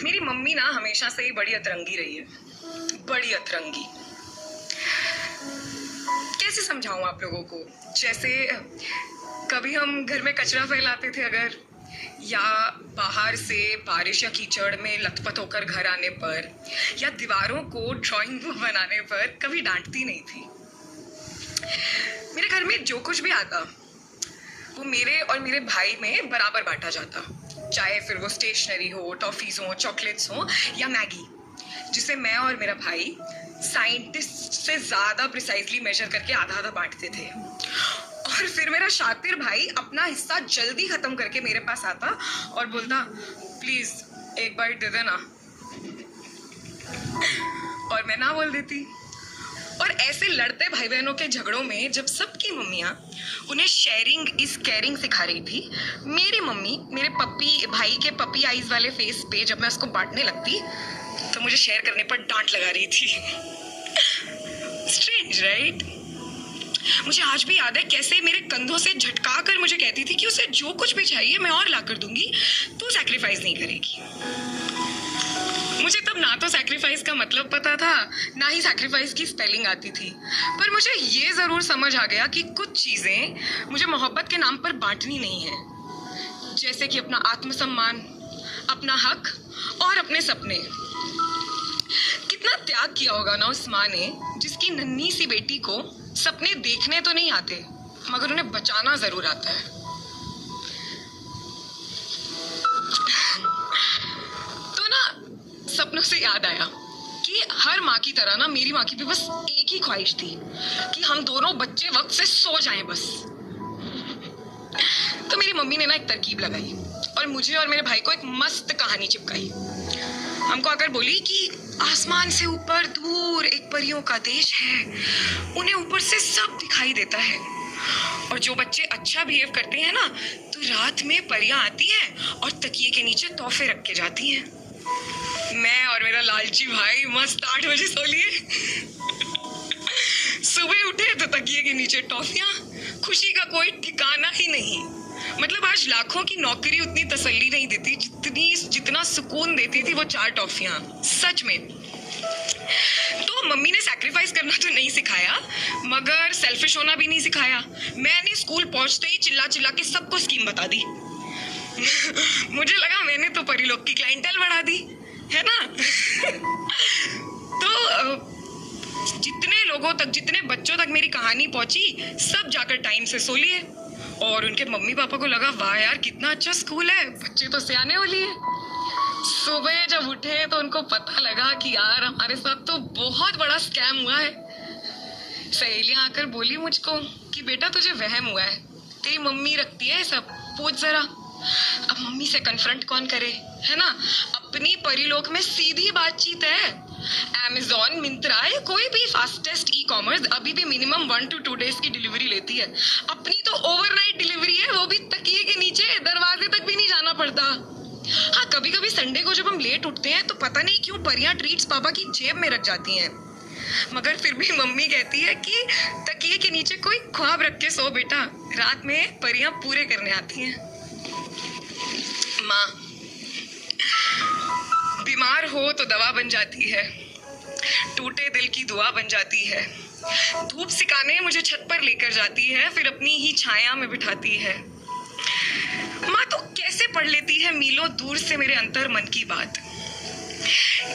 मेरी मम्मी ना हमेशा से ही बड़ी अतरंगी रही है, बड़ी अतरंगी। कैसे समझाऊं आप लोगों को? जैसे कभी हम घर में कचरा फैलाते थे अगर, या बाहर से बारिश या कीचड़ में लथपथ होकर घर आने पर, या दीवारों को ड्राइंग बुक बनाने पर कभी डांटती नहीं थी। मेरे घर में जो कुछ भी आता वो मेरे और मेरे भाई में बराबर बांटा जाता, चाहे फिर वो स्टेशनरी हो, टॉफीज हो, चॉकलेट्स हो या मैगी, जिसे मैं और मेरा भाई साइंटिस्ट से ज़्यादा प्रिसाइजली मेजर करके आधा आधा बांटते थे। और फिर मेरा शातिर भाई अपना हिस्सा जल्दी ख़त्म करके मेरे पास आता और बोलता, प्लीज़ एक बाइट दे देना, और मैं ना बोल देती। और ऐसे लड़ते भाई बहनों के झगड़ों में जब सबकी मम्मियाँ उन्हें शेयरिंग इज केयरिंग सिखा रही थी, मेरी मम्मी मेरे भाई के पपी आईज वाले फेस पे जब मैं उसको बांटने लगती तो मुझे शेयर करने पर डांट लगा रही थी। Strange right? मुझे आज भी याद है कैसे मेरे कंधों से झटका कर मुझे कहती थी कि उसे जो कुछ भी चाहिए मैं और ला कर दूंगी, तू सैक्रिफाइस नहीं करेगी। मुझे तब ना तो सैक्रिफाइस का मतलब पता था, ना ही सैक्रिफाइस की स्पेलिंग आती थी, पर मुझे ये ज़रूर समझ आ गया कि कुछ चीज़ें मुझे मोहब्बत के नाम पर बांटनी नहीं है, जैसे कि अपना आत्मसम्मान, अपना हक और अपने सपने। कितना त्याग किया होगा ना उस माँ ने, जिसकी नन्ही सी बेटी को सपने देखने तो नहीं आते मगर उन्हें बचाना ज़रूर आता है। सपनों से याद आया कि हर माँ की तरह ना मेरी माँ की भी बस एक ही ख्वाहिश थी कि हम दोनों बच्चे वक्त से सो जाएं बस। तो मेरी मम्मी ने ना एक तरकीब लगाई और मुझे और मेरे भाई को एक मस्त कहानी चिपकाई। हमको आकर बोली कि आसमान से ऊपर दूर एक परियों का देश है, उन्हें ऊपर से सब दिखाई देता है, और जो बच्चे अच्छा बिहेव करते हैं ना तो रात में परियां आती हैं और तकिए के नीचे तोहफे रख के जाती हैं। मैं और मेरा लालची भाई मस्त 8 बजे सो लिए। सुबह उठे तो तकिए के नीचे टॉफियां, खुशी का कोई ठिकाना ही नहीं। मतलब आज लाखों की नौकरी उतनी तसल्ली नहीं देती जितना सुकून देती थी वो 4 टॉफियां, सच में। तो मम्मी ने सैक्रिफाइस करना तो नहीं सिखाया मगर सेल्फिश होना भी नहीं सिखाया। मैंने स्कूल पहुंचते ही चिल्ला चिल्ला के सबको स्कीम बता दी। मुझे लगा मैंने तो परिलोक की क्लाइंटेल बढ़ा दी है ना। तो जितने लोगों तक, जितने बच्चों तक मेरी कहानी पहुंची, सब जाकर टाइम से सो लिए, और उनके मम्मी पापा को लगा वाह यार कितना अच्छा स्कूल है, बच्चे तो सियाने हो लिए। सुबह जब उठे तो उनको पता लगा कि यार हमारे साथ तो बहुत बड़ा स्कैम हुआ है। सहेलियां आकर बोली मुझको कि बेटा तुझे वहम हुआ है, तेरी मम्मी रखती है सब, पूछ जरा। अब मम्मी से कन्फ्रंट कौन करे, है ना। अपनी परिलोक में सीधी बातचीत है। Amazon, मिंत्रा, कोई भी फास्टेस्ट ई कॉमर्स अभी भी मिनिमम 1 to 2 डेज की डिलीवरी लेती है। अपनी तो ओवरनाइट डिलीवरी है, वो भी तकिए के नीचे, दरवाजे तक भी नहीं जाना पड़ता। हाँ, कभी कभी संडे को जब हम लेट उठते हैं तो पता नहीं क्यों परियां ट्रीट्स पापा की जेब में रख जाती हैं, मगर फिर भी मम्मी कहती है कि तकिए के नीचे कोई ख्वाब रख के सो बेटा, रात में परियां पूरे करने आती हैं। माँ बीमार हो तो दवा बन जाती है, टूटे दिल की दुआ बन जाती है, धूप सिकाने मुझे छत पर लेकर जाती है, फिर अपनी ही छाया में बिठाती है। माँ तो कैसे पढ़ लेती है मीलों दूर से मेरे अंतर मन की बात,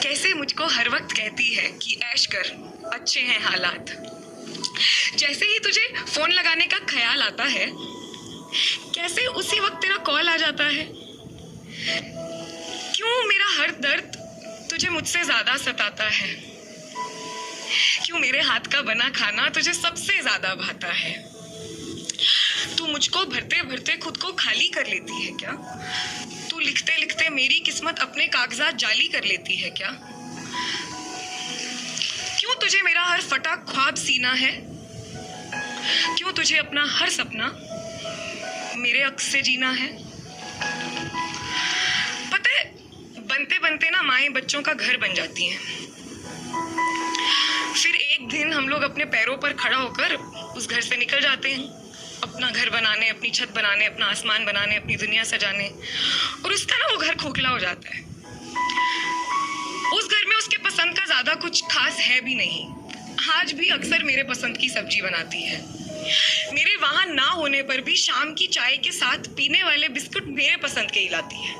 कैसे मुझको हर वक्त कहती है कि ऐश कर, अच्छे हैं हालात। जैसे ही तुझे फोन लगाने का ख्याल आता है, कैसे उसी वक्त तेरा कॉल आ जाता है। क्यों मेरा हर दर्द तुझे मुझसे ज्यादा सताता है, क्यों मेरे हाथ का बना खाना तुझे सबसे ज्यादा भाता है। तू मुझको भरते भरते खुद को खाली कर लेती है क्या, तू लिखते लिखते मेरी किस्मत अपने कागजात जाली कर लेती है क्या। क्यों तुझे मेरा हर फटा ख्वाब सीना है, क्यों तुझे अपना हर सपना मेरे अक्स से जीना है। पता है बनते बनते ना माएँ बच्चों का घर बन जाती हैं, फिर एक दिन हम लोग अपने पैरों पर खड़ा होकर उस घर से निकल जाते हैं, अपना घर बनाने, अपनी छत बनाने, अपना आसमान बनाने, अपनी दुनिया सजाने, और उसका ना वो घर खोखला हो जाता है। ज्यादा कुछ खास है भी नहीं। आज भी अक्सर मेरे पसंद की सब्जी बनाती है। मेरे वहां ना होने पर भी शाम की चाय के साथ पीने वाले बिस्कुट मेरे पसंद के ही लाती है।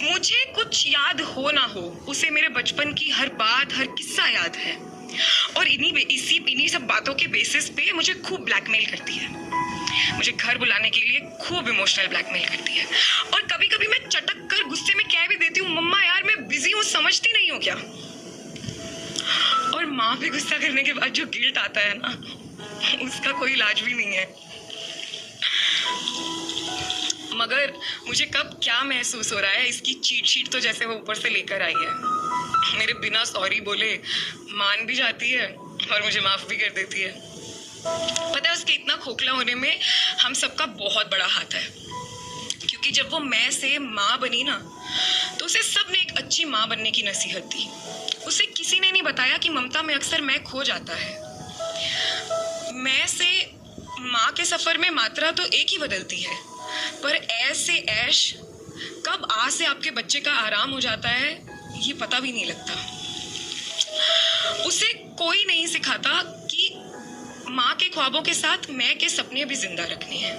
मुझे कुछ याद हो ना हो, उसे मेरे बचपन की हर बात, हर किस्सा याद है। और इन्हीं सब बातों के बेसिस पे मुझे खूब ब्लैकमेल करती है। मुझे घर बुलाने के लिए खूब इमोशनल ब्लैकमेल करती है। और कभी कभी मैं चटक कर गुस्से में कह भी देती हूँ, मम्मा यार मैं बिजी हूँ, समझती नहीं हो क्या? और माँ पे गुस्सा करने के बाद जो गिल्ट आता है ना, उसका कोई इलाज भी नहीं है। मगर मुझे कब क्या महसूस हो रहा है, इसकी चीट शीट तो जैसे वो ऊपर से लेकर आई है। मेरे बिना सॉरी बोले मान भी जाती है और मुझे माफ भी कर देती है। पता है उसके इतना खोखला होने में हम सबका बहुत बड़ा हाथ है। क्योंकि जब वो मैं से माँ बनी ना, तो उसे सबने एक अच्छी माँ बनने की नसीहत दी। उसे किसी ने नहीं बताया कि ममता में अक्सर मैं खो जाता है। मैं से माँ के सफर में मात्रा तो एक ही बदलती है, पर ऐसे ऐश कब आ से आपके बच्चे का आराम हो जाता है ये पता भी नहीं लगता। उसे कोई नहीं सिखाता कि माँ के ख्वाबों के साथ मैं के सपने भी जिंदा रखने हैं।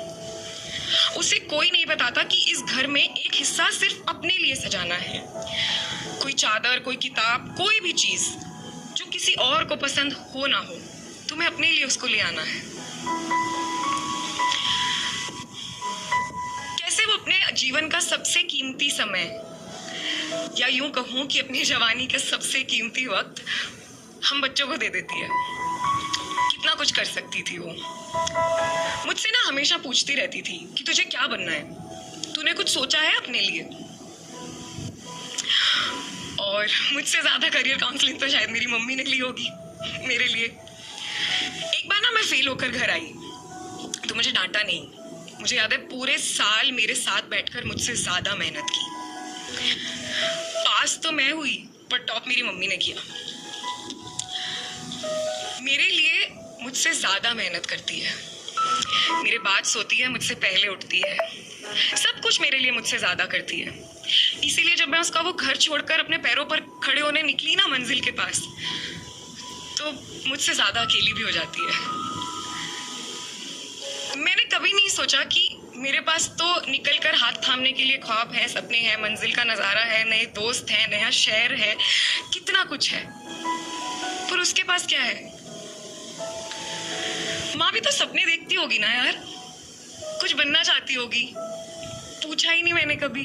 उसे कोई नहीं बताता कि इस घर में एक हिस्सा सिर्फ अपने लिए सजाना है। कोई चादर, कोई किताब, कोई भी चीज जो किसी और को पसंद हो ना हो, तुम्हें अपने लिए उसको ले आना है। कैसे वो अपने जीवन का सबसे कीमती समय, या यूं कहूं कि अपनी जवानी का सबसे कीमती वक्त हम बच्चों को दे देती है। कितना कुछ कर सकती थी वो। मुझसे ना हमेशा पूछती रहती थी कि तुझे क्या बनना है, तूने कुछ सोचा है अपने लिए? और मुझसे ज्यादा करियर काउंसलिंग तो शायद मेरी मम्मी ने ली होगी मेरे लिए। एक बार ना मैं फेल होकर घर आई तो मुझे डांटा नहीं। मुझे याद है पूरे साल मेरे साथ बैठकर मुझसे ज्यादा मेहनत की। पास तो मैं हुई पर टॉप मेरी मम्मी ने किया। मेरे लिए मुझसे ज्यादा मेहनत करती है, मेरे बाद सोती है, मुझसे पहले उठती है, सब कुछ मेरे लिए मुझसे ज्यादा करती है। इसीलिए जब मैं उसका वो घर छोड़कर अपने पैरों पर खड़े होने निकली ना मंजिल के पास, तो मुझसे ज्यादा अकेली भी हो जाती है। मैंने कभी नहीं सोचा कि मेरे पास तो निकल कर हाथ थामने के लिए ख्वाब है, सपने हैं, मंजिल का नजारा है, नए दोस्त हैं, नया शहर है, कितना कुछ है। पर उसके पास क्या है? माँ भी तो सपने देखती होगी ना यार, कुछ बनना चाहती होगी। पूछा ही नहीं मैंने कभी।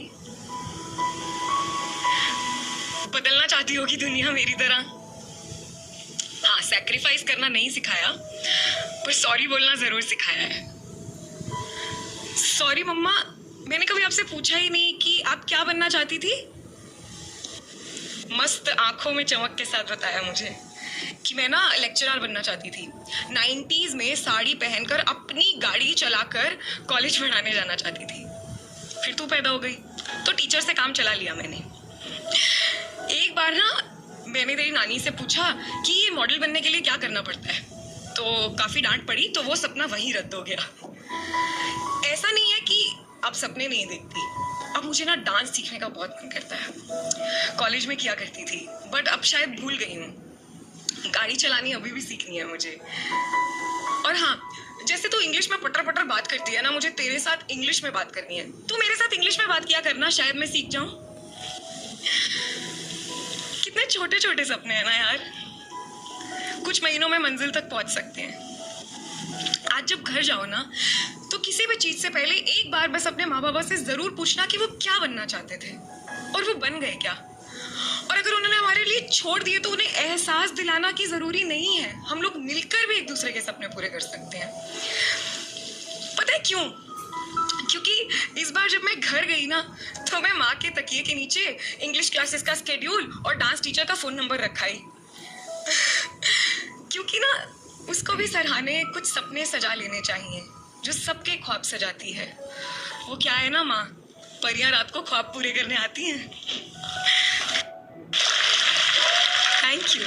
बदलना चाहती होगी दुनिया मेरी तरह। हाँ, सैक्रिफाइस करना नहीं सिखाया, पर सॉरी बोलना जरूर सिखाया है। सॉरी मम्मा, मैंने कभी आपसे पूछा ही नहीं कि आप क्या बनना चाहती थी। मस्त आंखों में चमक के साथ बताया मुझे कि मैं ना लेक्चरर बनना चाहती थी। 90s में साड़ी पहनकर अपनी गाड़ी चलाकर कॉलेज पढ़ाने जाना चाहती थी। फिर तू पैदा हो गई तो टीचर से काम चला लिया मैंने। एक बार ना मैंने तेरी नानी से पूछा कि ये मॉडल बनने के लिए क्या करना पड़ता है, तो काफी डांट पड़ी, तो वो सपना वहीं रद्द हो गया। ऐसा नहीं है कि अब सपने नहीं देखती। अब मुझे ना डांस सीखने का बहुत मन करता है। कॉलेज में किया करती थी बट अब शायद भूल गई हूँ। गाड़ी चलानी अभी भी सीखनी है मुझे। और हाँ, जैसे तू इंग्लिश में पटर पटर बात करती है ना, मुझे तेरे साथ इंग्लिश में बात करनी है। तू मेरे साथ इंग्लिश में बात किया करना, शायद मैं सीख जाऊं। कितने छोटे छोटे सपने हैं ना यार, कुछ महीनों में मंजिल तक पहुंच सकते हैं। आज जब घर जाओ ना, तो किसी भी चीज से पहले एक बार बस अपने माँ बाबा से जरूर पूछना कि वो क्या बनना चाहते थे और वो बन गए क्या। और अगर उन्होंने हमारे लिए छोड़ दिए तो उन्हें एहसास दिलाना कि जरूरी नहीं है, हम लोग मिलकर भी एक दूसरे के सपने पूरे कर सकते हैं। पता है क्यों? क्योंकि इस बार जब मैं घर गई ना, तो मैं माँ के तकिए के नीचे इंग्लिश क्लासेस का स्केड्यूल और डांस टीचर का फोन नंबर रखा ही। क्योंकि ना उसको भी सराहने कुछ सपने सजा लेने चाहिए जो सबके ख्वाब सजाती है। वो क्या है ना माँ, परियां रात को ख्वाब पूरे करने आती हैं। Thank you.